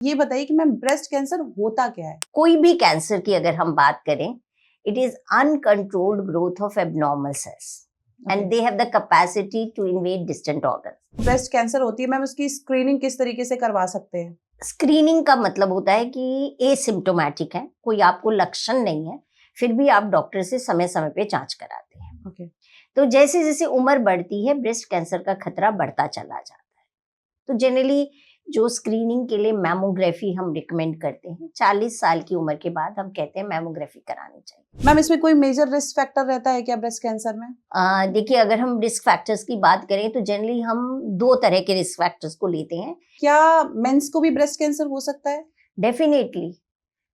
ये बताइए कि मैम ब्रेस्ट कैंसर होता क्या है? कोई भी कैंसर की अगर हम बात करें, it is uncontrolled growth of abnormal cells and they have the capacity to invade distant organs. Breast cancer होती है मैम, उसकी स्क्रीनिंग किस तरीके से करवा सकते हैं? स्क्रीनिंग का मतलब होता है कि एसिम्प्टोमेटिक है, कोई आपको लक्षण नहीं है, फिर भी आप डॉक्टर से समय समय पे जांच कराते हैं। ओके। तो जैसे जैसे उम्र बढ़ती है, ब्रेस्ट कैंसर का खतरा बढ़ता चला जाता है। तो जनरली जो स्क्रीनिंग के लिए मैमोग्राफी हम रिकमेंड करते हैं, 40 साल की उम्र के बाद हम कहते हैं मैमोग्राफी करानी चाहिए। मैम इसमें कोई मेजर रिस्क फैक्टर रहता है क्या ब्रेस्ट कैंसर में? देखिए, अगर हम रिस्क फैक्टर्स की बात करें तो जनरली हम 2 तरह के रिस्क फैक्टर्स को लेते हैं। क्या मेंस को भी ब्रेस्ट कैंसर हो सकता है? डेफिनेटली,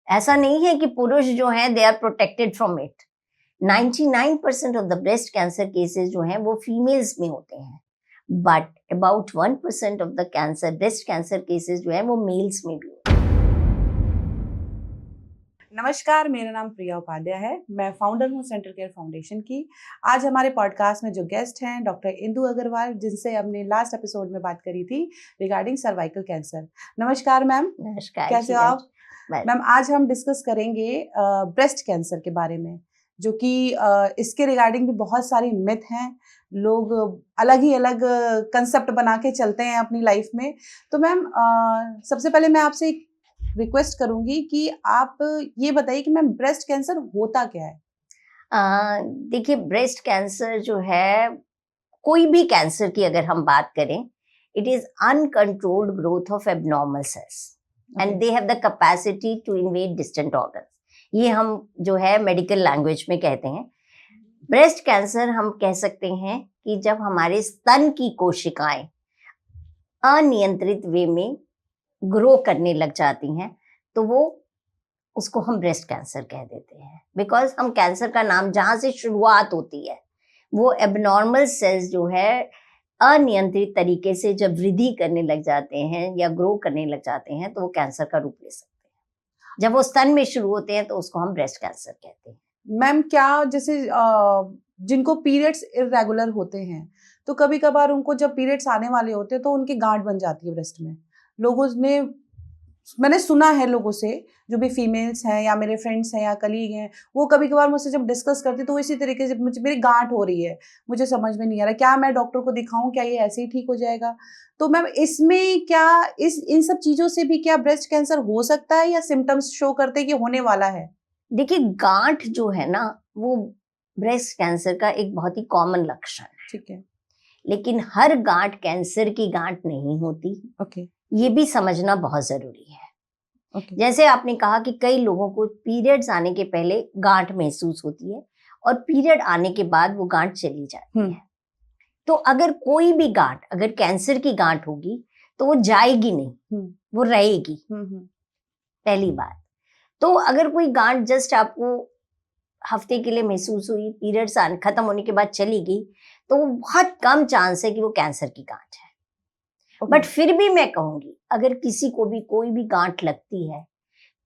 ऐसा नहीं है कि पुरुष जो हैं they are protected from it. 99% of the breast cancer cases जो हैं वो फीमेल्स में होते हैं, but about 1% of the cancer breast cancer cases जो हैं वो मेल्स में भी होते हैं। नमस्कार, मेरा नाम प्रिया उपाध्याय है। मैं फाउंडर हूँ सेंट्रल केयर फाउंडेशन की। आज हमारे पॉडकास्ट में जो गेस्ट हैं डॉक्टर इंदु अग्रवाल, जिनसे हमने लास्ट एपिसोड में बात करी थी रिगार्डिंग सर्वाइकल कैंसर। नमस्कार मैम। नमस्कार। कैसे हो आप? मैम आज हम डिस्कस करेंगे ब्रेस्ट कैंसर के बारे में, जो कि इसके रिगार्डिंग भी बहुत सारी मिथ हैं। लोग अलग ही अलग कंसेप्ट बना के चलते हैं अपनी लाइफ में। तो मैम सबसे पहले मैं आपसे एक रिक्वेस्ट करूंगी कि आप ये बताइए कि मैम ब्रेस्ट कैंसर होता क्या है? देखिए, ब्रेस्ट कैंसर जो है, कोई भी कैंसर की अगर हम बात करें, it is uncontrolled growth of abnormal cells and they have the capacity to invade distant organs. ये हम जो है मेडिकल लैंग्वेज में कहते हैं। ब्रेस्ट कैंसर हम कह सकते हैं कि जब हमारे स्तन की कोशिकाएं अनियंत्रित वे में ग्रो करने लग जाती हैं, तो वो उसको हम ब्रेस्ट कैंसर कह देते हैं। बिकॉज हम कैंसर का नाम जहां से शुरुआत होती है, वो एबनॉर्मल सेल्स जो है अनियंत्रित तरीके से जब वृद्धि करने लग जाते हैं या ग्रो करने लग जाते हैं, तो वो कैंसर का रूप ले सकते हैं। जब वो स्तन में शुरू होते हैं तो उसको हम ब्रेस्ट कैंसर कहते हैं। मैम क्या जैसे जिनको पीरियड्स इरेगुलर होते हैं, तो कभी कभार उनको जब पीरियड्स आने वाले होते हैं तो उनकी गांठ बन जाती है ब्रेस्ट में। लोगों ने मैंने सुना है लोगों से, जो भी फीमेल्स हैं या मेरे फ्रेंड्स हैं या कलीग हैं, वो कभी कभार मुझसे जब डिस्कस करती तो इसी तरीके से मुझे मेरी गांठ हो रही है, मुझे समझ में नहीं आ रहा क्या मैं डॉक्टर को दिखाऊं, क्या ये ऐसे ही ठीक हो जाएगा? तो मैम इसमें क्या इन सब चीजों से भी क्या ब्रेस्ट कैंसर हो सकता है या सिम्टम्स शो करते हैं कि होने वाला है? देखिए, गांठ जो है ना, वो ब्रेस्ट कैंसर का एक बहुत ही कॉमन लक्षण है। ठीक है। लेकिन हर गांठ कैंसर की गांठ नहीं होती। ओके। ये भी समझना बहुत जरूरी है। ओके। जैसे आपने कहा कि कई लोगों को पीरियड्स आने के पहले गांठ महसूस होती है और पीरियड आने के बाद वो गांठ चली जाती है। तो अगर कोई भी गांठ, अगर कैंसर की गांठ होगी तो वो जाएगी नहीं, वो रहेगी। पहली बात। तो अगर कोई गांठ जस्ट आपको हफ्ते के लिए महसूस हुई, पीरियड्स खत्म होने के बाद चली गई, तो बहुत कम चांस है कि वो कैंसर की गांठ है। बट फिर भी मैं कहूंगी, अगर किसी को भी कोई भी गांठ लगती है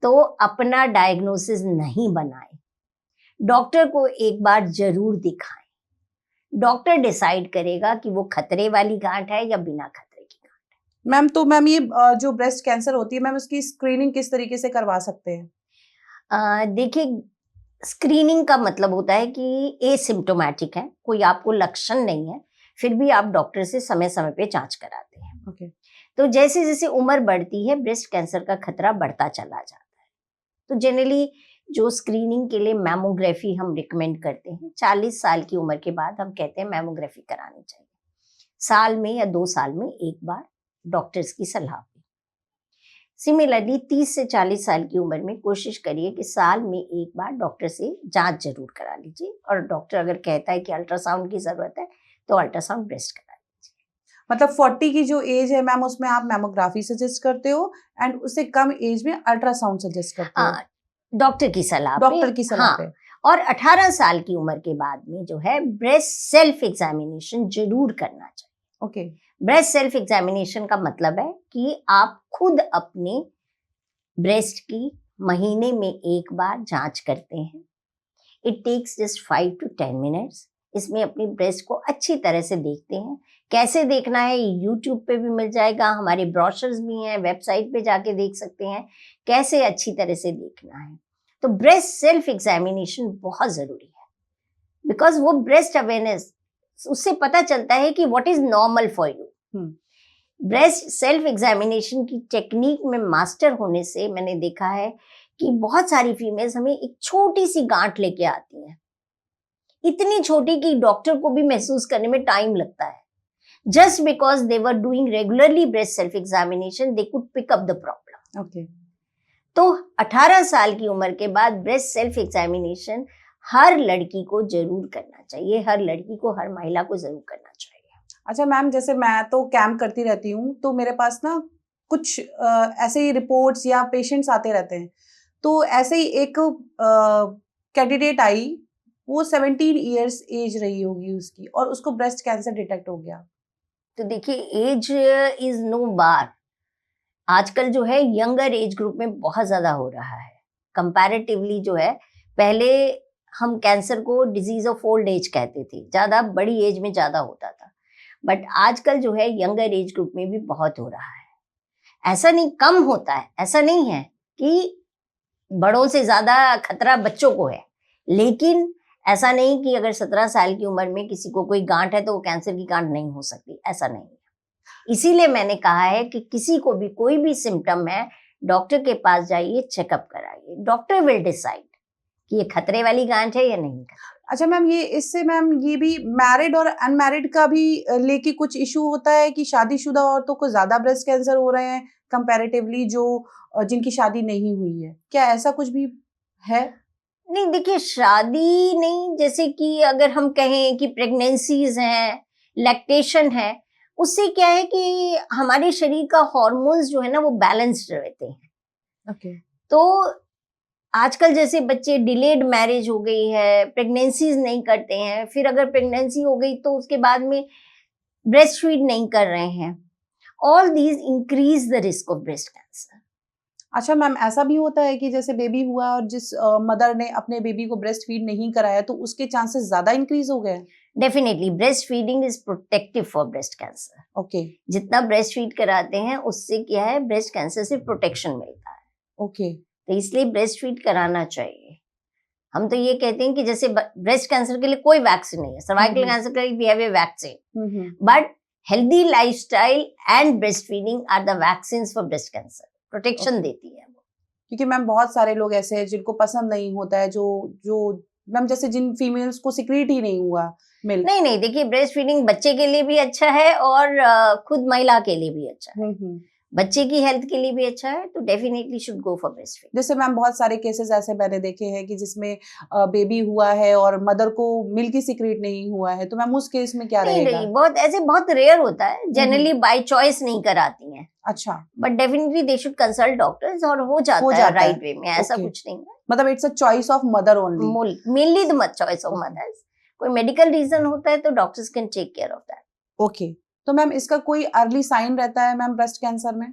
तो अपना डायग्नोसिस नहीं बनाए, डॉक्टर को एक बार जरूर दिखाएं। डॉक्टर डिसाइड करेगा कि वो खतरे वाली गांठ है या बिना खतरे की गांठ है। मैम तो मैम ये जो ब्रेस्ट कैंसर होती है मैम, उसकी स्क्रीनिंग किस तरीके से करवा सकते हैं? देखिए, स्क्रीनिंग का मतलब होता है कि एसिम्प्टोमेटिक है, कोई आपको लक्षण नहीं है, फिर भी आप डॉक्टर से समय समय पे जांच कराते हैं। ओके। तो जैसे जैसे उम्र बढ़ती है, ब्रेस्ट कैंसर का खतरा बढ़ता चला जाता है। तो जनरली जो स्क्रीनिंग के लिए मैमोग्राफी हम रिकमेंड करते हैं, 40 साल की उम्र के बाद हम कहते हैं मैमोग्राफी करानी चाहिए। साल में या 2 साल में एक बार डॉक्टर्स की सलाह। सिमिलरली 30 से 40 साल की उम्र में कोशिश करिए कि साल में एक बार डॉक्टर से जांच जरूर करा लीजिए, और डॉक्टर अगर कहता है कि अल्ट्रासाउंड की जरूरत है तो अल्ट्रासाउंड ब्रेस्ट करा लीजिए। मतलब 40 की जो एज है मैम, उसमें आप मैमोग्राफी सजेस्ट करते हो एंड उससे कम एज में अल्ट्रासाउंड सजेस्ट करते हो? डॉक्टर की सलाह पे। डॉक्टर की सलाह पे। और 18 साल की उम्र के बाद में जो है ब्रेस्ट सेल्फ एग्जामिनेशन जरूर करना चाहिए। ओके। ब्रेस्ट सेल्फ एग्जामिनेशन का मतलब है कि आप खुद अपने ब्रेस्ट की महीने में एक बार जांच करते हैं। It takes just 5 to 10 minutes इसमें अपनी ब्रेस्ट को अच्छी तरह से देखते हैं। कैसे देखना है यूट्यूब पे भी मिल जाएगा, हमारे ब्रोशर्स भी हैं, वेबसाइट पे जाके देख सकते हैं कैसे अच्छी तरह से देखना है। तो ब्रेस्ट सेल्फ एग्जामिनेशन बहुत जरूरी है, बिकॉज वो ब्रेस्ट अवेयरनेस, उससे पता चलता है कि what is normal for you. Breast self examination की टेक्निक में मास्टर होने से मैंने देखा है कि बहुत सारी फीमेल्स हमें एक छोटी सी गांठ लेके आती हैं, इतनी छोटी कि डॉक्टर को भी महसूस करने में टाइम लगता है। Just because they were doing regularly breast self examination, they could pick up the problem. Okay, तो 18 साल की उम्र के बाद ब्रेस्ट सेल्फ एग्जामिनेशन हर लड़की को जरूर करना चाहिए, हर लड़की को, हर महिला को जरूर करना चाहिए। अच्छा मैम, जैसे मैं तो कैंप करती रहती हूँ, तो मेरे पास ना कुछ ऐसे ही रिपोर्ट्स या पेशेंट्स आते रहते हैं। तो ऐसे ही एक कैंडिडेट आई, वो 17 इयर्स एज रही होगी उसकी, और उसको ब्रेस्ट कैंसर डिटेक्ट हो गया। तो देखिए, एज इज नो बार। आजकल जो है यंगर एज ग्रुप में बहुत ज्यादा हो रहा है कंपैरेटिवली। जो है पहले हम कैंसर को डिजीज ऑफ ओल्ड एज कहते थे, ज्यादा बड़ी एज में ज्यादा होता था, बट आजकल जो है यंगर एज ग्रुप में भी बहुत हो रहा है। ऐसा नहीं कम होता है, ऐसा नहीं है कि बड़ों से ज्यादा खतरा बच्चों को है, लेकिन ऐसा नहीं कि अगर 17 साल की उम्र में किसी को कोई गांठ है तो वो कैंसर की गांठ नहीं हो सकती, ऐसा नहीं है। इसीलिए मैंने कहा है कि किसी को भी कोई भी सिम्टम है, डॉक्टर के पास जाइए, चेकअप कराइए। डॉक्टर विल डिसाइड कि ये खतरे वाली गांठ है या नहीं। अच्छा मैम, ये इससे मैम ये भी मैरिड और अनमैरिड का भी लेके कुछ इशू होता है कि शादीशुदा औरतों को ज्यादा ब्रेस्ट कैंसर हो रहे हैं कंपैरेटिवली जो जिनकी शादी नहीं हुई है, क्या ऐसा कुछ भी है? नहीं, देखिए, शादी नहीं, जैसे कि अगर हम कहें कि प्रेगनेंसीज हैं, लैक्टेशन है, उससे क्या है कि हमारे शरीर का हार्मोन्स जो है ना वो बैलेंस्ड रहते हैं। ओके। तो आजकल जैसे बच्चे डिलेड मैरिज हो गई है, प्रेगनेंसीज नहीं करते हैं, फिर अगर प्रेगनेंसी हो गई तो उसके बाद में ब्रेस्ट फीड नहीं कर रहे हैं, all these increase the risk of breast cancer. अच्छा मैम, ऐसा भी होता है कि जैसे बेबी हुआ और जिस मदर ने अपने बेबी को ब्रेस्ट फीड नहीं कराया तो उसके चांसेस ज्यादा इंक्रीज हो गए? Definitely, breast feeding is protective for breast cancer. Okay. जितना ब्रेस्ट फीड कराते हैं उससे क्या है, ब्रेस्ट कैंसर से प्रोटेक्शन मिलता है। ओके। तो इसलिए ब्रेस्ट फीड कराना चाहिए। हम तो ये कहते हैं कि जैसे ब्रेस्ट कैंसर के लिए कोई वैक्सीन नहीं है, सर्वाइकल कैंसर के लिए we have a vaccine, but healthy lifestyle and breastfeeding are the vaccines for breast cancer. Protection देती है वो। क्योंकि मैम बहुत सारे लोग ऐसे हैं जिनको पसंद नहीं होता है, जो मैम जैसे जिन फीमेल्स को सिक्रीट ही नहीं हुआ मिल्क। नहीं, देखिए, ब्रेस्ट फीडिंग बच्चे के लिए भी अच्छा है और खुद महिला के लिए भी अच्छा है। बच्चे की हेल्थ के लिए भी अच्छा है, तो definitely should go for breast feeding. जैसे मैम बहुत सारे केसेस ऐसे मैंने देखे हैं कि जिसमें बेबी हुआ है और मदर को मिल्क ही सिक्रीट नहीं हुआ है, तो मैम उस केस में क्या रहेगा? नहीं, बहुत रेयर होता है, जनरली बाय चॉइस नहीं कराती हैं। अच्छा। But definitely they should consult doctors, और हो जाता है राइट वे में, ऐसा कुछ नहीं है। मतलब it's a choice of mother only, mainly the choice of mothers. कोई मेडिकल रीजन होता है तो doctors can take care of that. Okay. तो मैम इसका कोई अर्ली साइन रहता है मैम ब्रेस्ट कैंसर में?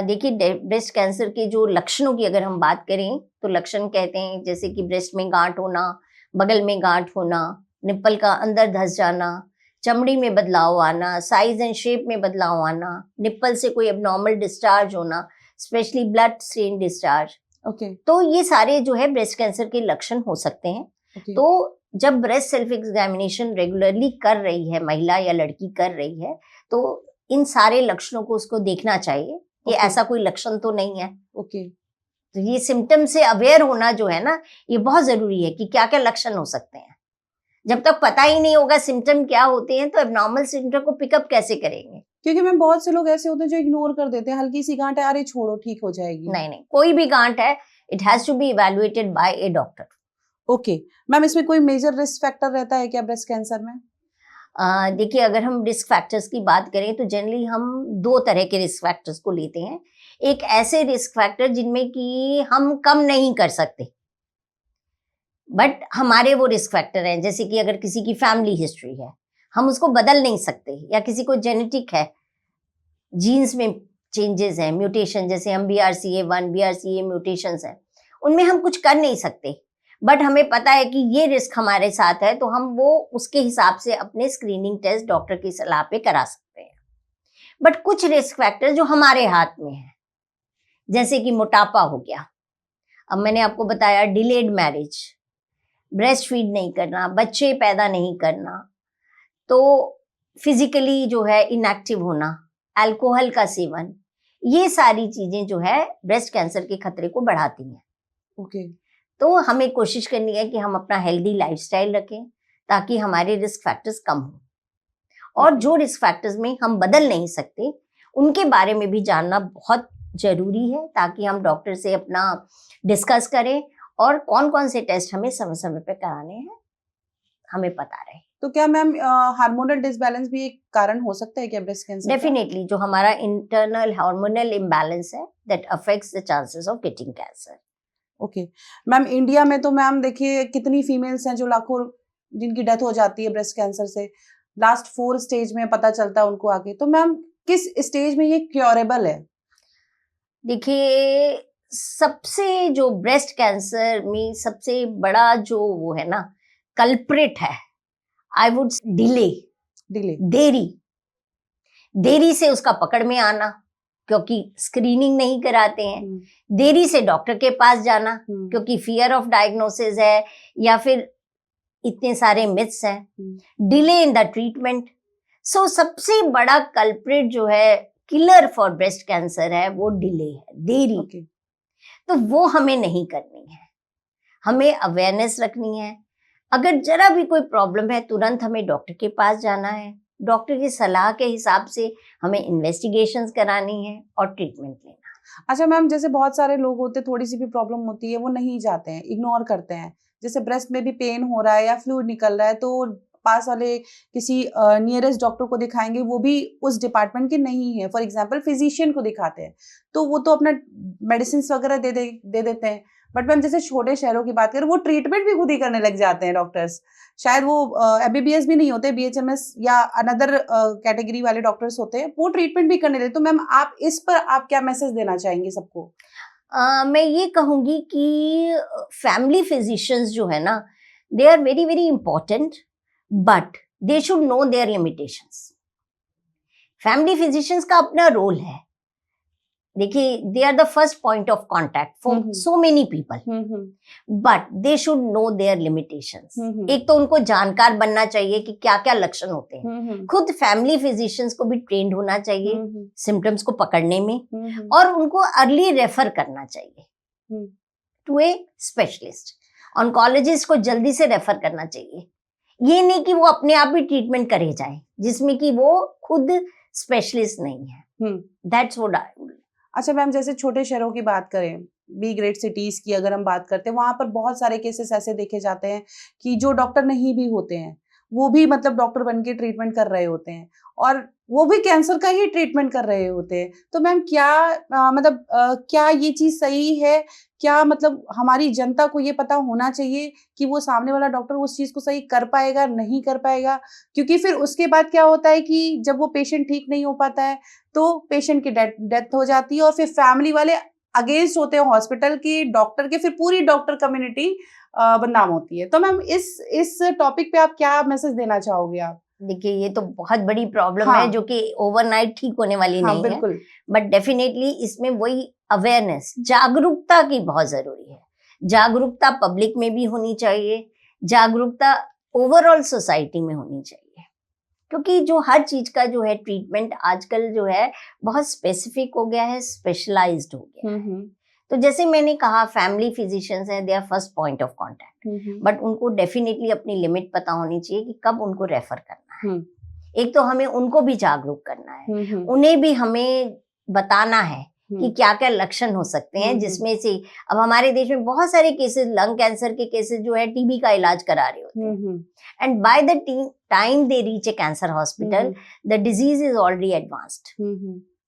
देखिए, ब्रेस्ट कैंसर के जो लक्षणों की अगर हम बात करें तो लक्षण कहते हैं जैसे कि ब्रेस्ट में गांठ होना, बगल में गांठ होना, निप्पल का अंदर धंस जाना, चमड़ी में बदलाव आना, साइज एंड शेप में बदलाव आना, निप्पल से कोई एबनॉर्मल डिस्चार्ज होना, specially blood stain discharge. Okay. तो ये सारे जो है ब्रेस्ट कैंसर के लक्षण हो सकते हैं। तो जब ब्रेस्ट सेल्फ एग्जामिनेशन रेगुलरली कर रही है महिला या लड़की कर रही है, तो इन सारे लक्षणों को उसको देखना चाहिए कि ऐसा कोई लक्षण तो नहीं है। ओके। तो ये सिम्टम से अवेयर होना जो है ना, ये बहुत जरूरी है कि क्या क्या लक्षण हो सकते हैं। जब तक पता ही नहीं होगा सिम्टम क्या होते हैं तो एबनॉर्मल सिम्टम को पिकअप कैसे करेंगे? क्योंकि मैम बहुत से लोग ऐसे होते हैं जो इग्नोर कर देते हैं, हल्की सी गांठ है, अरे छोड़ो ठीक हो जाएगी। नहीं, कोई भी गांठ है, it has to be evaluated by a doctor. Okay ma'am, इसमें कोई मेजर रिस्क फैक्टर रहता है क्या ब्रेस्ट कैंसर में? देखिए, अगर हम रिस्क फैक्टर्स की बात करें तो जनरली हम 2 तरह के रिस्क फैक्टर्स को लेते हैं। एक ऐसे रिस्क फैक्टर जिनमें कि हम कम नहीं कर सकते, बट हमारे वो रिस्क फैक्टर हैं, जैसे कि अगर किसी की फैमिली हिस्ट्री है, हम उसको बदल नहीं सकते, या किसी को जेनेटिक है, जीन्स में चेंजेस हैं, म्यूटेशन, जैसे हम BRCA1, BRCA म्यूटेशंस हैं, उनमें हम कुछ कर नहीं सकते, बट हमें पता है कि ये रिस्क हमारे साथ है, तो हम वो उसके हिसाब से अपने स्क्रीनिंग टेस्ट डॉक्टर की सलाह पे करा सकते हैं। बट कुछ रिस्क फैक्टर जो हमारे हाथ में है, जैसे कि मोटापा हो गया, अब मैंने आपको बताया डिलेड मैरिज, ब्रेस्ट फीड नहीं करना, बच्चे पैदा नहीं करना, तो फिजिकली जो है इनएक्टिव होना, अल्कोहल का सेवन, ये सारी चीजें जो है ब्रेस्ट कैंसर के खतरे को बढ़ाती हैं। ओके। तो हमें कोशिश करनी है कि हम अपना हेल्दी लाइफस्टाइल रखें ताकि हमारे रिस्क फैक्टर्स कम हो, और जो रिस्क फैक्टर्स में हम बदल नहीं सकते उनके बारे में भी जानना बहुत जरूरी है, ताकि हम डॉक्टर से अपना डिस्कस करें और कौन कौन से टेस्ट हमें समय समय पे कराने हैं हमें पता रहे। तो क्या मैम हार्मोनल डिसबैलेंस भी एक कारण हो सकता है क्या ब्रेस्ट कैंसर का? डेफिनेटली, जो हमारा इंटरनल हार्मोनल इम्बैलेंस है that affects the chances of getting cancer. Okay ma'am, India में तो मैम देखिए कितनी फीमेल्स हैं जो लाखों जिनकी डेथ हो जाती है ब्रेस्ट कैंसर से, लास्ट 4 स्टेज में पता चलता है उनको आगे। तो मैम किस स्टेज में ये क्योरेबल है? देखिए, सबसे जो ब्रेस्ट कैंसर में सबसे बड़ा जो वो है ना कल्प्रिट है, आई वुड डिले, देरी से उसका पकड़ में आना, क्योंकि स्क्रीनिंग नहीं कराते हैं, देरी से डॉक्टर के पास जाना क्योंकि फियर ऑफ डायग्नोसिस है, या फिर इतने सारे मिथ्स हैं, डिले इन द ट्रीटमेंट। सो सबसे बड़ा कल्प्रिट जो है, किलर फॉर ब्रेस्ट कैंसर है, वो डिले है, देरी। Okay. तो वो हमें नहीं करनी है, हमें अवेयरनेस रखनी है। अगर जरा भी कोई प्रॉब्लम है तुरंत हमें डॉक्टर के पास जाना है, डॉक्टर की सलाह के हिसाब से हमें इन्वेस्टिगेशंस करानी है और ट्रीटमेंट लेना। अच्छा मैम, जैसे बहुत सारे लोग होते हैं, थोड़ी सी भी प्रॉब्लम होती है वो नहीं जाते हैं, इग्नोर करते हैं। जैसे ब्रेस्ट में भी पेन हो रहा है या फ्लूइड निकल रहा है तो पास वाले किसी नियरेस्ट डॉक्टर को दिखाएंगे, वो भी उस डिपार्टमेंट के नहीं है, फॉर एग्जांपल फिजिशियन को दिखाते हैं, तो वो तो अपना मेडिसिन वगैरह दे देते हैं। बट मैम जैसे छोटे शहरों की बात करें, वो ट्रीटमेंट भी खुद ही करने लग जाते हैं डॉक्टर्स। शायद वो एमबीबीएस भी नहीं होते, बीएचएमएस या अनदर कैटेगरी वाले डॉक्टर्स होते हैं, वो ट्रीटमेंट भी करने लगते। तो मैम आप इस पर आप क्या मैसेज देना चाहेंगे सबको? मैं ये कहूंगी कि फैमिली फिजिशियंस जो है ना, they are very very important, but they should know their limitations. Family physicians का अपना रोल है। देखिए, they are the first point of contact for so many people, but they should know their limitations. एक तो उनको जानकार बनना चाहिए कि क्या क्या लक्षण होते हैं। खुद फैमिली फिजिशियंस को भी ट्रेंड होना चाहिए सिम्टम्स को पकड़ने में, और उनको अर्ली रेफर करना चाहिए टू ए स्पेशलिस्ट। ऑन्कोलॉजिस्ट को जल्दी से रेफर करना चाहिए, ये नहीं कि वो अपने आप ही ट्रीटमेंट करे जाए जिसमें कि वो खुद स्पेशलिस्ट नहीं है। That's what I. अच्छा मैम, जैसे छोटे शहरों की बात करें, बी ग्रेड सिटीज की अगर हम बात करते हैं, वहां पर बहुत सारे केसेस ऐसे देखे जाते हैं कि जो डॉक्टर नहीं भी होते हैं वो भी मतलब डॉक्टर बन के ट्रीटमेंट कर रहे होते हैं, और वो भी कैंसर का ही ट्रीटमेंट कर रहे होते हैं। तो मैम क्या क्या ये चीज सही है? क्या मतलब हमारी जनता को ये पता होना चाहिए कि वो सामने वाला डॉक्टर उस चीज को सही कर पाएगा, नहीं कर पाएगा? क्योंकि फिर उसके बाद क्या होता है कि जब वो पेशेंट ठीक नहीं हो पाता है तो पेशेंट की डेथ हो जाती है, और फिर फैमिली वाले अगेंस्ट होते हैं हॉस्पिटल की, डॉक्टर के, फिर पूरी डॉक्टर कम्युनिटी बदनाम होती है। तो मैम इस टॉपिक पे आप क्या मैसेज देना चाहोगे आप? देखिए, ये तो बहुत बड़ी प्रॉब्लम है जो कि ओवरनाइट ठीक होने वाली नहीं बिल्कुल है, बट डेफिनेटली इसमें वही अवेयरनेस, जागरूकता की बहुत जरूरी है। जागरूकता पब्लिक में भी होनी चाहिए, जागरूकता ओवरऑल सोसाइटी में होनी चाहिए, क्योंकि जो हर चीज का जो है ट्रीटमेंट आजकल जो है बहुत स्पेसिफिक हो गया है, स्पेशलाइज्ड हो गया है। तो जैसे मैंने कहा, फैमिली फिजिशियंस है, they are first point of contact, but उनको डेफिनेटली अपनी लिमिट पता होनी चाहिए कि कब उनको रेफर करना है। एक तो हमें उनको भी जागरूक करना है, उन्हें भी हमें बताना है कि क्या क्या लक्षण हो सकते हैं, जिसमें से अब हमारे देश में बहुत सारे केसेस, लंग कैंसर के केसेस जो है टीबी का इलाज करा रहे होते हैं, and by the time they reach a cancer hospital the disease is already advanced,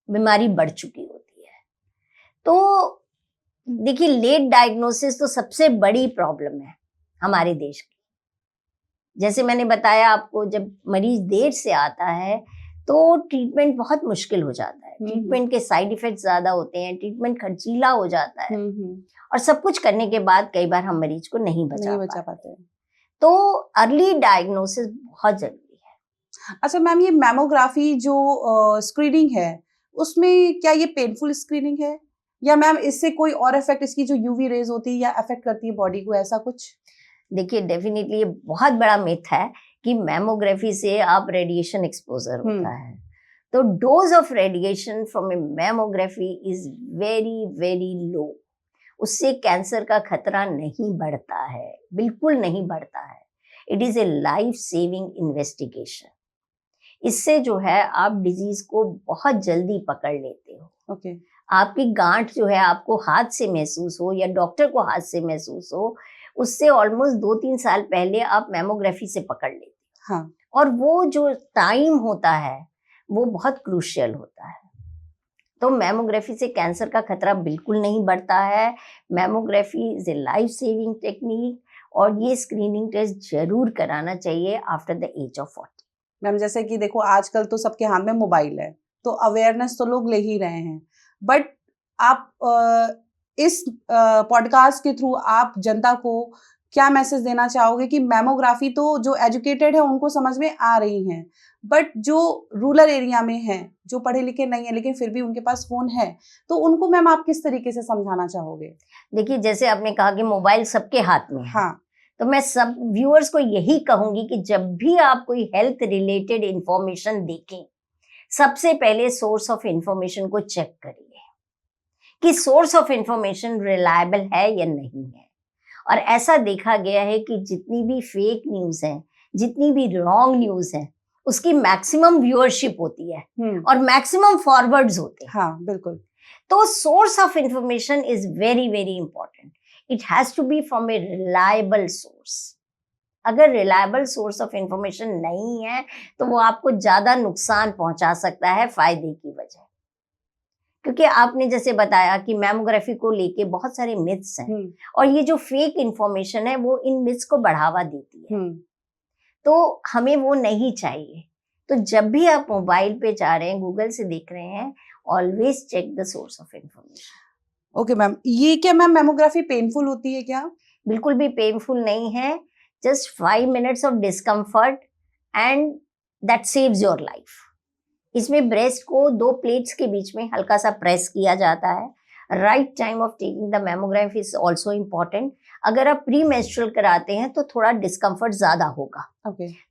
बीमारी बढ़ चुकी होती है। तो देखिए, लेट डायग्नोसिस तो सबसे बड़ी प्रॉब्लम है हमारे देश की। जैसे मैंने बताया आपको, जब मरीज देर से आता है तो ट्रीटमेंट बहुत मुश्किल हो जाता है, हम्म। ट्रीटमेंट के साइड इफेक्ट ज्यादा होते हैं, ट्रीटमेंट खर्चीला हो जाता है, हम्म। और सब कुछ करने के बाद कई बार हम मरीज को नहीं नहीं बचा बचा पाते। पाते हैं। तो अर्ली डायग्नोसिस बहुत जरूरी है। अच्छा मैम, ये मैमोग्राफी जो स्क्रीनिंग है, उसमें क्या ये पेनफुल स्क्रीनिंग है, या मैम इससे कोई और इफेक्ट, इसकी जो यूवी रेज होती है या अफेक्ट करती है बॉडी को, ऐसा कुछ? देखिए डेफिनेटली ये बहुत बड़ा मिथ है कि मैमोग्राफी से आप रेडिएशन एक्सपोजर होता है। तो dose of radiation from A mammography is very very low. उससे कैंसर का खतरा नहीं बढ़ता है, बिल्कुल नहीं बढ़ता है। It is a life saving investigation. इससे जो है आप डिजीज को बहुत जल्दी पकड़ लेते हो। ओके। आपकी गांठ जो है आपको हाथ से महसूस हो या डॉक्टर को हाथ से महसूस हो, उससे ऑलमोस्ट 2-3 साल पहले आप मैमोग्राफी से पकड़ लेते हो। हाँ। और वो जो टाइम होता है वो बहुत क्रूशियल होता है। तो मैमोग्राफी से कैंसर का खतरा बिल्कुल नहीं बढ़ता है। Mammography is a life saving technique, और ये स्क्रीनिंग टेस्ट जरूर कराना चाहिए after the age of 40। Ma'am जैसे कि देखो आजकल तो सबके हाथ में मोबाइल है, तो अवेयरनेस तो लोग ले ही रहे हैं, बट आप इस पॉडकास्ट के थ्रू आप जनता को क्या मैसेज देना चाहोगे कि मैमोग्राफी तो जो एजुकेटेड है उनको समझ में आ रही हैं, बट जो रूरल एरिया में हैं, जो पढ़े लिखे नहीं है लेकिन फिर भी उनके पास फोन है, तो उनको मैम आप किस तरीके से समझाना चाहोगे? देखिए जैसे आपने कहा कि मोबाइल सबके हाथ में है, हाँ। तो मैं सब व्यूअर्स को यही कहूंगी कि जब भी आप कोई हेल्थ रिलेटेड इंफॉर्मेशन देखें, सबसे पहले सोर्स ऑफ इंफॉर्मेशन को चेक करिए कि सोर्स ऑफ इंफॉर्मेशन रिलायबल है या नहीं है। और ऐसा देखा गया है कि जितनी भी फेक न्यूज है, जितनी भी रॉन्ग न्यूज है, उसकी मैक्सिमम व्यूअरशिप होती है और मैक्सिमम फॉरवर्ड्स होते हैं। हाँ बिल्कुल। तो source of information is very very important. It has to be from a reliable source. अगर रिलायबल सोर्स ऑफ इंफॉर्मेशन नहीं है तो वो आपको ज्यादा नुकसान पहुंचा सकता है फायदे की बजाय। क्योंकि आपने जैसे बताया कि मैमोग्राफी को लेके बहुत सारे मिथ्स हैं, और ये जो फेक इंफॉर्मेशन है वो इन मिथ्स को बढ़ावा देती है। तो हमें वो नहीं चाहिए। तो जब भी आप मोबाइल पे जा रहे हैं, गूगल से देख रहे हैं, always check the source of information. Okay ma'am, ये क्या मैम मैमोग्राफी पेनफुल होती है क्या? बिल्कुल भी पेनफुल नहीं है। Just 5 minutes of discomfort and that saves your life. इसमें ब्रेस्ट को 2 प्लेट्स के बीच में हल्का सा प्रेस किया जाता है। Right time of taking the mammography is also important. अगर आप प्री मेंस्ट्रुअल कराते हैं तो थोड़ा डिस्कम्फर्ट ज्यादा होगा।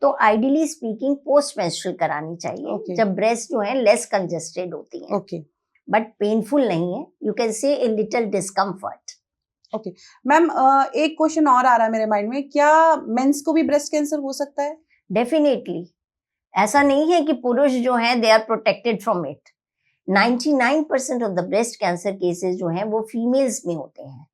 तो आइडियली स्पीकिंग पोस्ट मेंस्ट्रुअल करानी चाहिए, जब ब्रेस्ट जो है लेस कंजेस्टेड होती है। बट पेनफुल नहीं है। You can say a little discomfort. Okay ma'am, एक क्वेश्चन और आ रहा है मेरे माइंड में, क्या मेंस को भी ब्रेस्ट कैंसर हो सकता है? डेफिनेटली। ऐसा नहीं है कि पुरुष जो हैं they are protected from it. 99% of the breast cancer cases जो हैं वो फीमेल्स में होते हैं,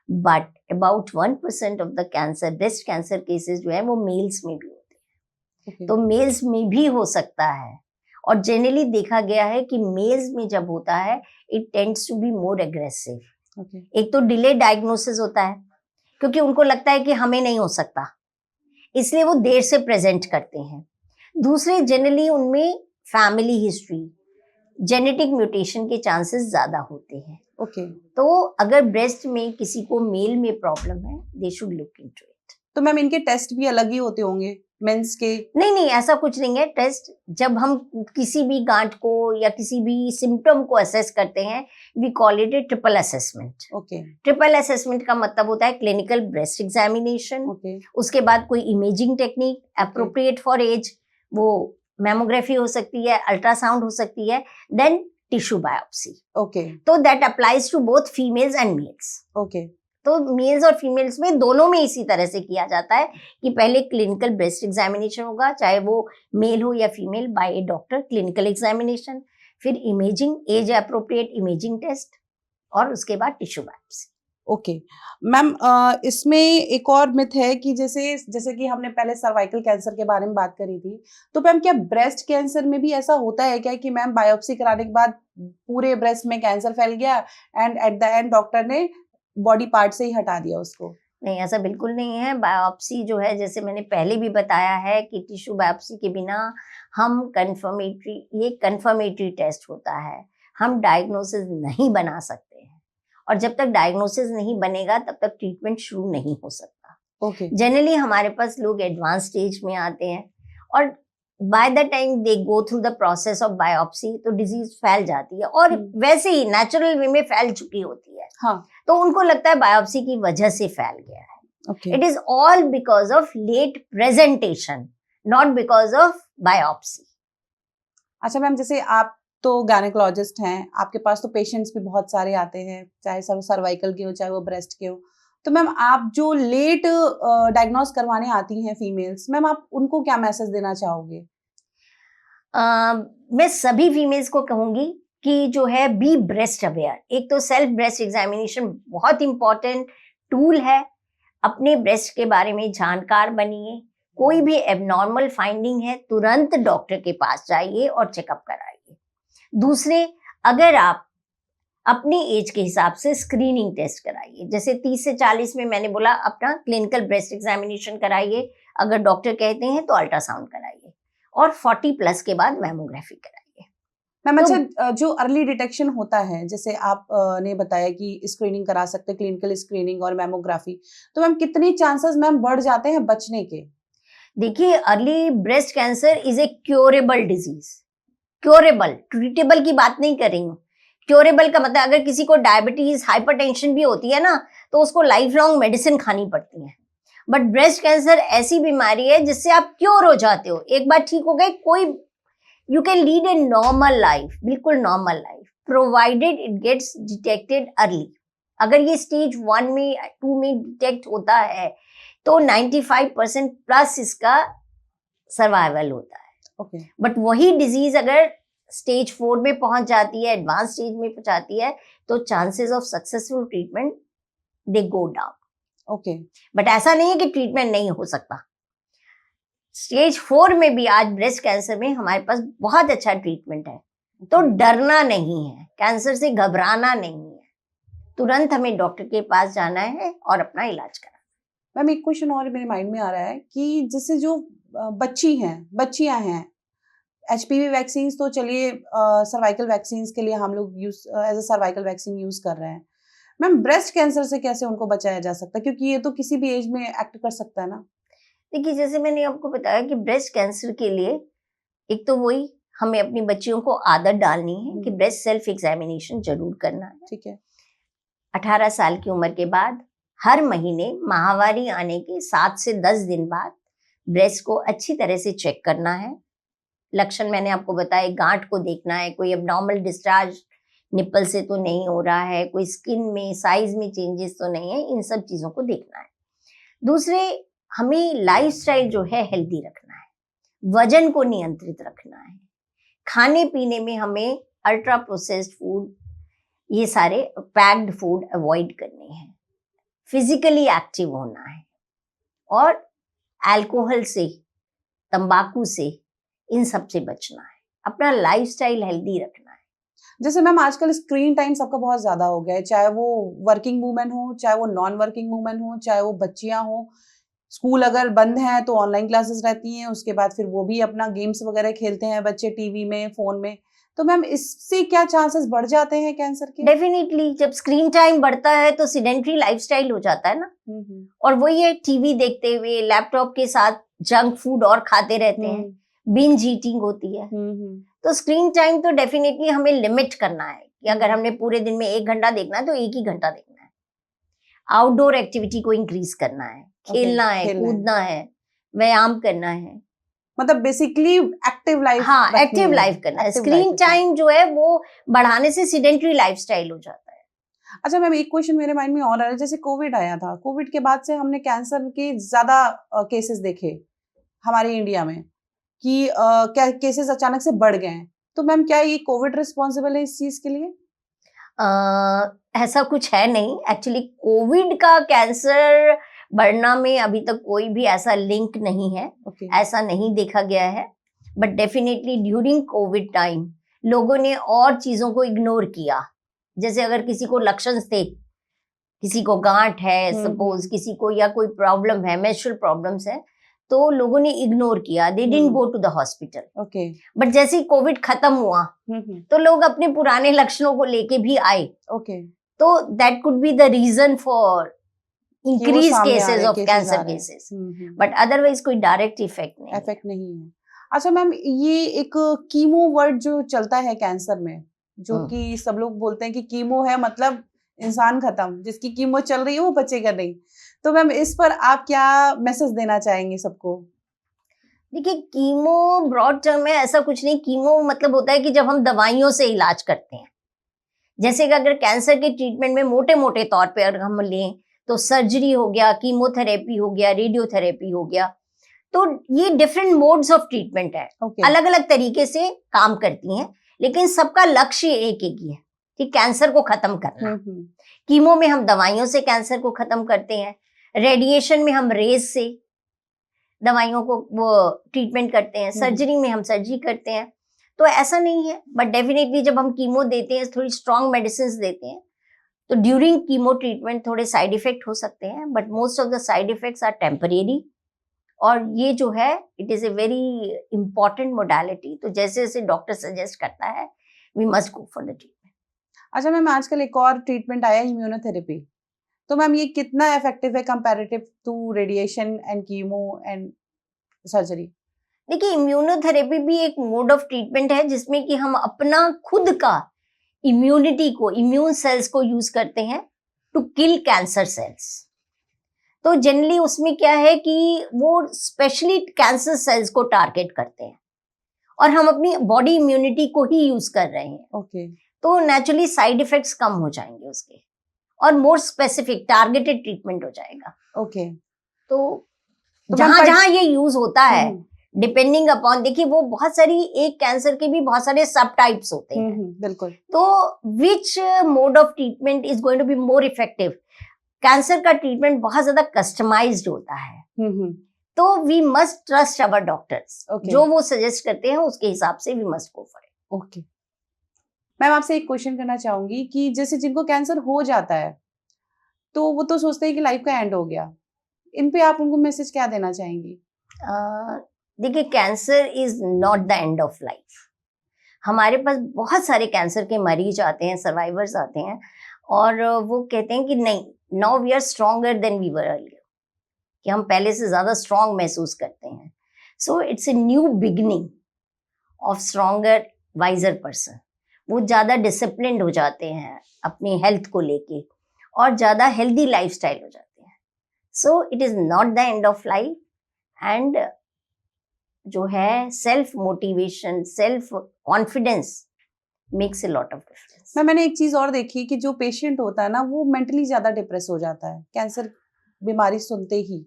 but about 1% of the cancer breast cancer cases जो है वो मेल्स में भी होते हैं। तो मेल्स में भी हो सकता है, और जनरली देखा गया है कि मेल्स में जब होता है it tends to be more aggressive. एक तो डिले डायग्नोसिस होता है, क्योंकि उनको लगता है कि हमें नहीं हो सकता, इसलिए वो देर से प्रेजेंट करते हैं। दूसरे, जनरली उनमें फैमिली हिस्ट्री, जेनेटिक म्यूटेशन के चांसेस ज्यादा होते हैं। तो अगर ब्रेस्ट में किसी को मेल में प्रॉब्लम है, they should look into it. तो मैम इनके टेस्ट भी अलग ही होते होंगे मेंस के? नहीं, ऐसा कुछ नहीं है। टेस्ट जब हम किसी भी गांठ को या किसी भी सिम्टम को असेस करते हैं, we call it a triple assessment. Triple assessment का मतलब होता है क्लिनिकल ब्रेस्ट एग्जामिनेशन, उसके बाद कोई imaging technique appropriate for age, वो मैमोग्राफी हो सकती है, अल्ट्रासाउंड हो सकती है, देन टिश्यू बायोप्सी। तो that applies to both females and males. तो मेल्स और फीमेल्स में दोनों में इसी तरह से किया जाता है कि पहले क्लिनिकल ब्रेस्ट एग्जामिनेशन होगा, चाहे वो मेल हो या female, by a doctor, clinical examination, फिर imaging, as appropriate imaging test, और उसके बाद टिश्यू बायोप्सी। मैम, इसमें एक और मिथ है कि जैसे कि हमने पहले सर्वाइकल कैंसर के बारे में बात करी थी, तो मैम क्या ब्रेस्ट कैंसर में भी ऐसा होता है क्या कि मैम बायोप्सी कराने के बाद पूरे ब्रेस्ट में कैंसर फैल गया and at the end doctor ने बॉडी पार्ट से ही हटा दिया उसको? नहीं, ऐसा बिल्कुल नहीं है। बायोप्सी जो है, जैसे मैंने पहले भी बताया है कि टिश्यू बायोप्सी के बिना हम ये कंफर्मेटरी टेस्ट होता है, हम डायग्नोसिस नहीं बना सकते हैं, और जब तक डायग्नोसिस नहीं बनेगा तब तक ट्रीटमेंट शुरू नहीं हो सकता। ओके जनरली हमारे पास लोग एडवांस स्टेज में आते हैं, और by the time they go through the process of biopsy तो डिजीज फैल जाती है, और वैसे ही नेचुरल वे में फैल चुकी होती है। हाँ तो उनको लगता है बायोप्सी की वजह से फैल गया है। Okay it is all because of late presentation, not because of biopsy. अच्छा मैम, जैसे आप तो गायनेकोलॉजिस्ट हैं, आपके पास तो पेशेंट्स भी बहुत सारे आते हैं, चाहे सर्वाइकल के हो चाहे वो ब्रेस्ट के हो, तो मैम आप जो लेट डायग्नोस करवाने आती हैं फीमेल्स, मैम आप उनको क्या मैसेज देना चाहोगे? मैं सभी फीमेल्स को कहूंगी कि जो है बी ब्रेस्ट अवेयर। एक तो सेल्फ ब्रेस्ट एग्जामिनेशन बहुत इंपॉर्टेंट टूल है, अपने ब्रेस्ट के बारे में जानकार बनिए, कोई भी एबनॉर्मल फाइंडिंग है तुरंत डॉक्टर के पास जाइए और चेकअप कराइए। दूसरे, अगर आप अपने एज के हिसाब से स्क्रीनिंग टेस्ट कराइए, जैसे 30 से 40 में मैंने बोला अपना क्लिनिकल ब्रेस्ट एग्जामिनेशन कराइए, अगर डॉक्टर कहते हैं तो अल्ट्रासाउंड कराइए, और 40 प्लस के बाद मैमोग्राफी कराइए। मैम तो अच्छा, जो अर्ली डिटेक्शन होता है, जैसे आप ने बताया कि स्क्रीनिंग करा सकते हैं, क्लिनिकल स्क्रीनिंग और मैमोग्राफी, तो मैम कितनी चांसेस मैम बढ़ जाते हैं बचने के? देखिए, early breast cancer is a curable disease. Curable, treatable की बात नहीं कर रही हूँ। क्योरेबल का मतलब अगर किसी को डायबिटीज, हाइपरटेंशन भी होती है ना, तो उसको लाइफ लॉन्ग मेडिसिन खानी पड़ती है। बट ब्रेस्ट कैंसर ऐसी बीमारी है जिससे आप क्योर हो जाते हो, एक बार ठीक हो गए, कोई you can lead a normal life, बिल्कुल normal life, provided it gets detected early. अगर ये स्टेज 1 में 2 में डिटेक्ट होता है तो 95% प्लस इसका सर्वाइवल होता है। ओके बट वही डिजीज अगर स्टेज 4 में पहुंच जाती है, एडवांस स्टेज में पहुंच जाती है, तो chances of successful treatment they go down. Okay but ऐसा नहीं है कि ट्रीटमेंट नहीं हो सकता। स्टेज 4 में भी आज ब्रेस्ट कैंसर में हमारे पास बहुत अच्छा ट्रीटमेंट है। तो डरना नहीं है, कैंसर से घबराना नहीं है, तुरंत हमें डॉक्टर के पास जाना है और अपना इलाज कराना। मैम एक क्वेश्चन और मेरे माइंड में आ रहा है कि जैसे जो बच्चियां हैं, एचपीवी वैक्सीन तो चलिए, सर्वाइकल वैक्सीन के लिए हम लोग use as a cervical vaccine use कर रहे हैं, मैम ब्रेस्ट कैंसर से कैसे उनको बचाया जा सकता है, क्योंकि ये तो किसी भी एज में एक्ट कर सकता है ना? देखिए, जैसे मैंने आपको बताया कि ब्रेस्ट कैंसर के लिए एक तो वही हमें अपनी बच्चियों को आदत डालनी है कि ब्रेस्ट सेल्फ एग्जामिनेशन जरूर करना है। ठीक है। 18 साल की उम्र के बाद हर महीने माहवारी आने के 7 से 10 दिन बाद ब्रेस्ट को अच्छी तरह से चेक करना है। लक्षण मैंने आपको बताया, गांठ को देखना है, कोई एबनॉर्मल डिस्चार्ज निप्पल से तो नहीं हो रहा है, कोई स्किन में साइज में चेंजेस तो नहीं है, इन सब चीजों को देखना है। दूसरे, हमें लाइफस्टाइल जो है हेल्दी रखना है, वजन को नियंत्रित रखना है, खाने पीने में हमें अल्ट्रा प्रोसेस्ड फूड, ये सारे पैक्ड फूड अवॉइड करने हैं, फिजिकली एक्टिव होना है, और अल्कोहल से, तंबाकू से, इन सब से बचना है, अपना लाइफस्टाइल हेल्दी रखना है। जैसे मैम आजकल स्क्रीन टाइम सबका बहुत ज्यादा हो गया है, चाहे वो वर्किंग वूमेन हो, चाहे वो नॉन वर्किंग वूमेन हो, चाहे वो बच्चियां हो, स्कूल अगर बंद है तो ऑनलाइन क्लासेस रहती हैं, उसके बाद फिर वो भी अपना गेम्स वगैरह खेलते हैं बच्चे टीवी में, फोन में, तो मैम इससे क्या चांसेस बढ़ जाते हैं कैंसर के? डेफिनेटली, जब स्क्रीन टाइम बढ़ता है तो सिडेंट्री लाइफस्टाइल हो जाता है ना, और वही है, टीवी देखते हुए लैपटॉप के साथ जंक फूड और खाते रहते हैं, बिंज ईटिंग होती है। तो स्क्रीन टाइम तो डेफिनेटली हमें लिमिट करना है कि अगर हमने पूरे दिन में 1 घंटा देखना है तो 1 ही घंटा देखना है। आउटडोर एक्टिविटी को इंक्रीज करना है, खेलना है, कूदना है, व्यायाम करना है, मतलब बेसिकली एक्टिव लाइफ। हाँ, एक्टिव लाइफ करना है। स्क्रीन टाइम जो है वो बढ़ाने से सिडेंट्री लाइफस्टाइल हो जाता है। अच्छा मैम, एक क्वेश्चन मेरे माइंड में और आ रहा है, जैसे कोविड आया था, कोविड के बाद से हमने कैंसर के ज्यादा केसेस देखे हमारे इंडिया में कि क्या केसेस अचानक से बढ़ गए हैं, तो मैम क्या ये कोविड रिस्पॉन्सिबल है इस चीज के लिए? ऐसा कुछ है नहीं, एक्चुअली कोविड का कैंसर बढ़ना में अभी तक कोई भी ऐसा लिंक नहीं है। ऐसा नहीं देखा गया है। But definitely during Covid time लोगों ने और चीजों को इग्नोर किया। जैसे अगर किसी को लक्षण थे किसी को गांठ है सपोज, हम्म। किसी को या कोई प्रॉब्लम है, मेंस्ट्रुअल प्रॉब्लम्स है, तो लोगों ने इग्नोर किया, they didn't go to the hospital. Okay. But जैसे ही कोविड खत्म हुआ तो लोग अपने पुराने लक्षणों को लेके भी आए। ओके। तो that could be the reason for कि वो इंक्रीज सामने आ केसेस रहे ऑफ केसेस आ कैंसर रहे केसेस, हैं। बट अदरवाइज कोई डायरेक्ट इफेक्ट नहीं है। इफेक्ट नहीं है। अच्छा मैम, ये एक कीमो वर्ड जो चलता है कैंसर में, जो कि सब लोग बोलते हैं कि कीमो है मतलब इंसान खत्म, जिसकी कीमो चल रही है वो बचेगा नहीं। तो मैम इस पर आप क्या मैसेज देना चाहेंगे सबको? देखिए, कीमो ब्रॉड टर्म में ऐसा कुछ नहीं। कीमो मतलब होता है कि जब हम दवाइयों से इलाज करते हैं, जैसे कि अगर कैंसर के ट्रीटमेंट में मोटे मोटे तौर पे अगर हम लें तो सर्जरी हो गया, कीमोथेरेपी हो गया, रेडियोथेरेपी हो गया, तो ये डिफरेंट मोड्स ऑफ ट्रीटमेंट है, अलग अलग तरीके से काम करती हैं, लेकिन सबका लक्ष्य एक एक ही है कि कैंसर को खत्म करना। कीमो में हम दवाइयों से कैंसर को खत्म करते हैं, रेडिएशन में हम रेज से दवाइयों को वो ट्रीटमेंट करते हैं, सर्जरी में हम सर्जरी करते हैं। तो ऐसा नहीं है, बट डेफिनेटली जब हम कीमो देते हैं, थोड़ी स्ट्रॉन्ग मेडिसिन देते हैं, तो ड्यूरिंग कीमो ट्रीटमेंट थोड़े साइड इफेक्ट हो सकते हैं, but most of the side effects are temporary. और ये जो है it is a very important modality. तो जैसे जैसे डॉक्टर सजेस्ट करता है, we must go for the treatment. अच्छा मैम, आजकल एक और ट्रीटमेंट आया है, इम्यूनोथेरेपी। तो मैम ये कितना इफेक्टिव है comparative to radiation and chemo and surgery? देखिए, इम्यूनोथेरेपी भी एक मोड ऑफ ट्रीटमेंट है जिसमें कि हम अपना खुद का इम्यूनिटी को, इम्यून सेल्स को यूज करते हैं टू किल कैंसर सेल्स। तो जनरली उसमें क्या है कि वो स्पेशली कैंसर सेल्स को टारगेट करते हैं और हम अपनी बॉडी इम्यूनिटी को ही यूज कर रहे हैं। ओके। तो नेचुरली साइड इफेक्ट्स कम हो जाएंगे उसके, और मोर स्पेसिफिक टारगेटेड ट्रीटमेंट हो जाएगा। ओके। तो जहां जहां ये यूज होता है, डिपेंडिंग अपॉन, देखिए वो बहुत सारी, एक कैंसर के भी बहुत सारे सब टाइप्स होते हैं। बिल्कुल। तो which mode of treatment is going to be more effective? Cancer का ट्रीटमेंट बहुत ज्यादा कस्टमाइज्ड होता है। तो we must trust our doctors, जो वो सजेस्ट करते हैं उसके हिसाब से we must go for it. Okay ma'am, आपसे एक क्वेश्चन करना चाहूंगी कि जैसे जिनको कैंसर हो जाता है तो वो तो सोचते हैं कि लाइफ का एंड हो गया, इन पे आप उनको मैसेज क्या देना चाहेंगी? देखिए, cancer is not the end of life. हमारे पास बहुत सारे कैंसर के मरीज आते हैं, सर्वाइवर्स आते हैं, और वो कहते हैं कि नहीं, now we are stronger than we were earlier, कि हम पहले से ज्यादा स्ट्रॉन्ग महसूस करते हैं। So it's a new beginning of stronger wiser person. वो ज्यादा डिसिप्लिन्ड हो जाते हैं अपनी हेल्थ को लेके, और ज्यादा हेल्दी लाइफस्टाइल हो जाते हैं। So it is not the end of life, and जो है self motivation, self confidence makes a lot of difference. मैंने एक चीज और देखी कि जो पेशेंट होता है ना, वो मेंटली ज्यादा डिप्रेस हो जाता है कैंसर बीमारी सुनते ही,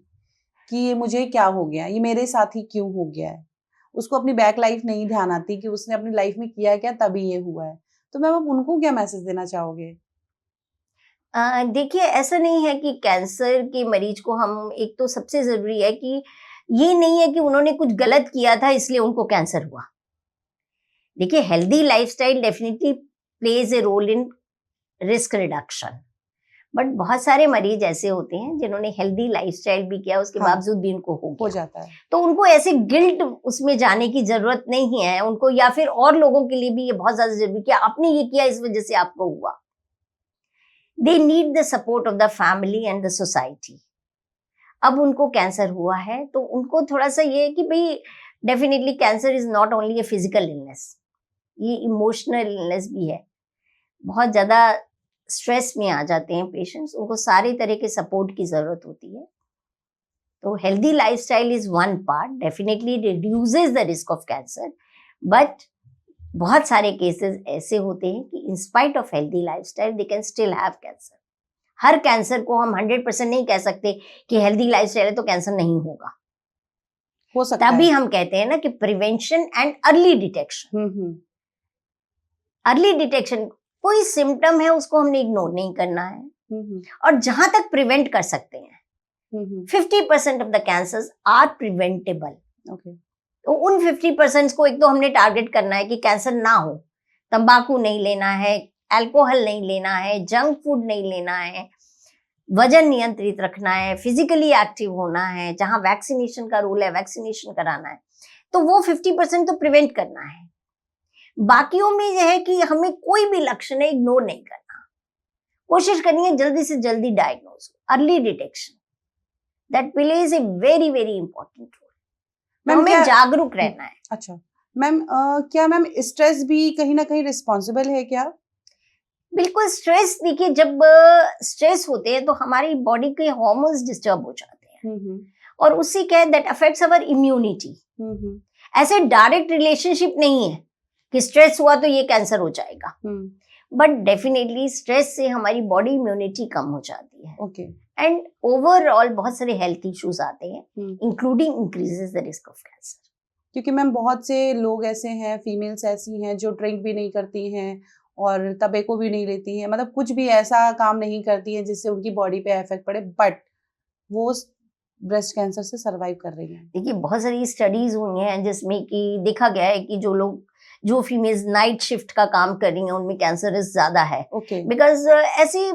कि ये मुझे क्या हो गया, ये मेरे साथ ही क्यों हो गया है। उसको अपनी बैक लाइफ नहीं ध्यान आती कि उसने अपनी लाइफ में किया क्या तभी ये हुआ है। तो मैम आप उनको क्या मैसेज देना चाहोगे? देखिए, ऐसा नहीं है कि कैंसर के मरीज को हम, एक तो सबसे जरूरी है कि ये नहीं है कि उन्होंने कुछ गलत किया था इसलिए उनको कैंसर हुआ। देखिए, healthy lifestyle definitely plays a role in risk reduction, but बहुत सारे मरीज ऐसे होते हैं जिन्होंने हेल्दी लाइफस्टाइल भी किया, उसके बावजूद भी उनको हो जाता है। तो उनको ऐसे गिल्ट उसमें जाने की जरूरत नहीं है उनको, या फिर और लोगों के लिए भी ये बहुत ज्यादा जरूरी कि आपने ये किया इस वजह से आपको हुआ। They need the support of the family and the society. अब उनको कैंसर हुआ है तो उनको थोड़ा सा ये है कि भाई, definitely cancer is not only a physical illness, ये इमोशनल इलनेस भी है। बहुत ज्यादा स्ट्रेस में आ जाते हैं पेशेंट्स, उनको सारे तरह के सपोर्ट की जरूरत होती है। तो healthy lifestyle is one part, definitely reduces the risk of cancer, but बहुत सारे केसेस ऐसे होते हैं कि in spite of healthy lifestyle they can still have cancer. Her cancer को हम 100% नहीं कह सकते कि हेल्दी लाइफस्टाइल है तो कैंसर नहीं होगा, हो सकता तभी है। हम कहते हैं ना कि prevention and early detection. Early detection, कोई सिम्टम है उसको हमने इग्नोर नहीं करना है, और जहां तक प्रिवेंट कर सकते हैं, 50% of the cancers are preventable. तो उन 50% को एक तो हमने टारगेट करना है कि कैंसर ना हो। तंबाकू नहीं लेना है, अल्कोहल नहीं लेना है, जंक फूड नहीं लेना है, वजन नियंत्रित रखना है, फिजिकली एक्टिव होना है, जहां वैक्सीनेशन का रोल है वैक्सीनेशन कराना है, तो वो 50% तो प्रिवेंट करना है। बाकियों में यह है कि हमें कोई भी लक्षण है इग्नोर नहीं करना, कोशिश करनी है जल्दी से जल्दी diagnose, early detection, that plays a very very important role. हमें जागरूक रहना है। अच्छा मैम, क्या मैम स्ट्रेस भी कहीं ना कहीं रिस्पॉन्सिबल है क्या? बिल्कुल, स्ट्रेस देखिए, जब स्ट्रेस होते हैं तो हमारी बॉडी के हार्मोन्स डिस्टर्ब हो जाते हैं और उससे क्या है, दैट अफेक्ट्स अवर इम्यूनिटी। ऐसे डायरेक्ट रिलेशनशिप नहीं है कि स्ट्रेस हुआ तो ये कैंसर हो जाएगा, बट डेफिनेटली स्ट्रेस से हमारी बॉडी इम्यूनिटी कम हो जाती है। ओके। एंड ओवरऑल बहुत सारे हेल्थ इश्यूज आते हैं, including increases the risk of cancer. क्योंकि मैम बहुत से लोग ऐसे हैं, फीमेल्स ऐसी हैं जो ड्रिंक भी नहीं करती हैं और तंबाकू भी नहीं लेती हैं, मतलब कुछ भी ऐसा काम नहीं करती हैं जिससे उनकी बॉडी पे इफेक्ट पड़े, बट वो ब्रेस्ट कैंसर से सरवाइव कर रही हैं। देखिए, बहुत सारी स्टडीज हुई हैं जिसमें कि देखा गया है कि जो फीमेल्स नाइट शिफ्ट का काम कर रही हैं उनमें कैंसर रिस्क ज्यादा है। ओके। बिकॉज ऐसी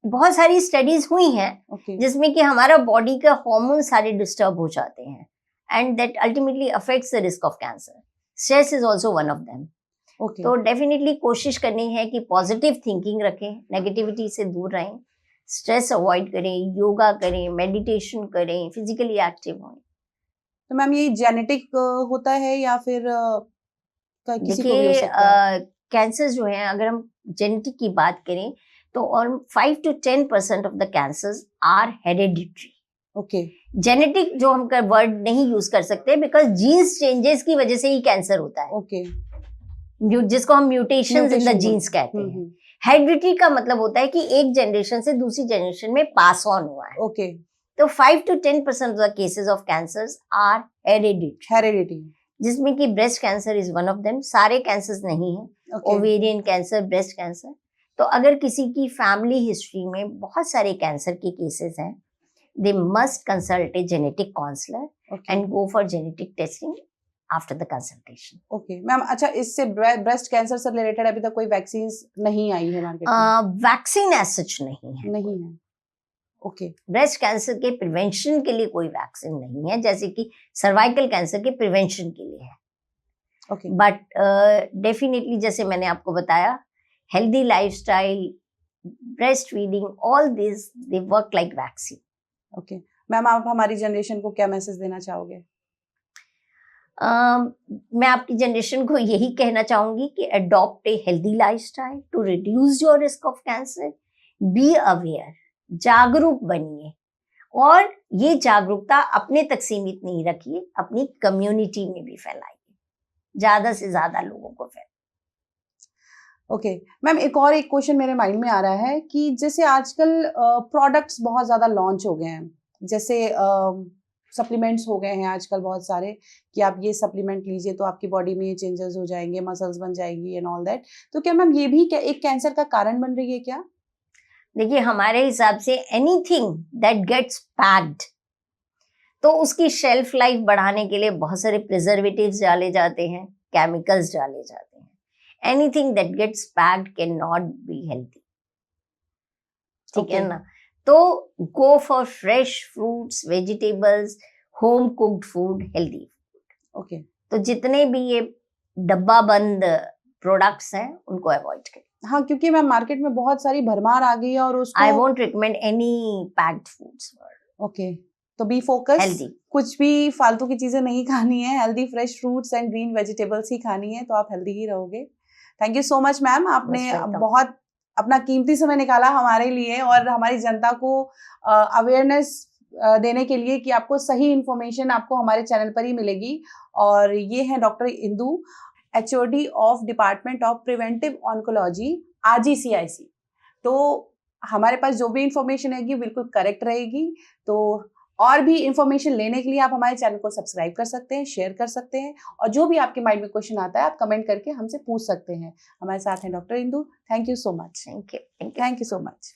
बहुत सारी स्टडीज हुई हैं जिसमें कि हमारा बॉडी का हार्मोन सारे डिस्टर्ब हो जाते हैं and that ultimately affects the risk of cancer. Stress is also one of them. तो डेफिनेटली कोशिश करनी है कि पॉजिटिव थिंकिंग रखें, नेगेटिविटी से दूर रहें, स्ट्रेस अवॉइड करें, योगा करें, मेडिटेशन करें, फिजिकली एक्टिव हों। तो मैम ये जेनेटिक होता है या फिर किसी को भी हो सकता है? कैंसर जो है, अगर हम जेनेटिक की बात करें तो और 5 to 10% of the cancers are hereditary. Okay. Genetic जो हम वर्ड नहीं यूज कर सकते बिकॉज जीन्स चेंजेस की वजह से ही कैंसर होता है। ओके। जिसको हम म्यूटेशंस इन द जीन्स कहते हैं। हेरिडिटरी का मतलब होता है कि एक जनरेशन से दूसरी जनरेशन में पास ऑन हुआ है। ओके। तो 5 to 10% of the cases of cancers are hereditary, जिसमें कि breast cancer is one of them. सारे कैंसर्स नहीं है, ओवेरियन कैंसर, ब्रेस्ट कैंसर। तो अगर किसी की फैमिली हिस्ट्री में बहुत सारे कैंसर के केसेस हैं, they must consult a genetic counsellor and go for genetic testing after the consultation. Okay ma'am, अच्छा इससे ब्रेस्ट कैंसर से रिलेटेड अभी तक कोई वैक्सीन नहीं आई है मार्केट में? वैक्सीन एज सच नहीं है। नहीं है। ओके। ब्रेस्ट कैंसर के प्रिवेंशन के लिए कोई वैक्सीन नहीं है, जैसे कि सर्वाइकल कैंसर के प्रिवेंशन के लिए है। ओके। बट डेफिनेटली जैसे मैंने आपको बताया, healthy lifestyle, breast feeding, all this they work like vaccine. Okay ma'am, आप हमारी जनरेशन को क्या मैसेज देना चाहोगे? मैं आपकी जनरेशन को यही कहना चाहूंगी कि adopt a healthy lifestyle to reduce your risk of cancer. Be aware, जागरूक बनिए, और ये जागरूकता अपने तक सीमित नहीं रखिए, अपनी कम्युनिटी में भी फैलाइए, ज्यादा से ज्यादा लोगों को फैलाइए। ओके मैम, एक क्वेश्चन मेरे माइंड में आ रहा है कि जैसे आजकल प्रोडक्ट्स बहुत ज्यादा लॉन्च हो गए हैं, जैसे सप्लीमेंट्स हो गए हैं आजकल बहुत सारे, कि आप ये सप्लीमेंट लीजिए तो आपकी बॉडी में ये चेंजेस हो जाएंगे, मसल्स बन जाएगी एंड ऑल दैट। तो क्या मैम ये भी क्या एक कैंसर का कारण बन रही है क्या? देखिए, हमारे हिसाब say anything that gets packed, तो उसकी शेल्फ लाइफ बढ़ाने के लिए बहुत सारे प्रिजर्वेटिव्स डाले जाते हैं, केमिकल्स डाले जाते हैं। Anything that gets packed can not be healthy, ठीक है ना? तो go for fresh fruits, vegetables, home cooked food, healthy food. Okay. तो जितने भी ये डब्बा बंद प्रोडक्ट्स हैं उनको अवॉइड करें। हाँ, क्योंकि मैम मार्केट में बहुत सारी भरमार आ गई है और उसको I won't recommend any packed foods. Okay, तो बी फोकस, हेल्दी, कुछ भी फालतू की चीजें नहीं खानी है, healthy fresh fruits and green vegetables ही खानी है, तो आप हेल्दी ही रहोगे। Thank you so much ma'am, आपने बहुत अपना कीमती समय निकाला हमारे लिए और हमारी जनता को अवेयरनेस देने के लिए कि आपको सही इंफॉर्मेशन आपको हमारे चैनल पर ही मिलेगी। और ये है doctor Indu, HOD of department of preventive oncology, RGCIC। तो हमारे पास जो भी इंफॉर्मेशन रहेगी बिल्कुल करेक्ट रहेगी। तो और भी इंफॉर्मेशन लेने के लिए आप हमारे चैनल को सब्सक्राइब कर सकते हैं, शेयर कर सकते हैं, और जो भी आपके माइंड में क्वेश्चन आता है आप कमेंट करके हमसे पूछ सकते हैं। हमारे साथ हैं doctor Indu. Thank you so much. Thank you so much.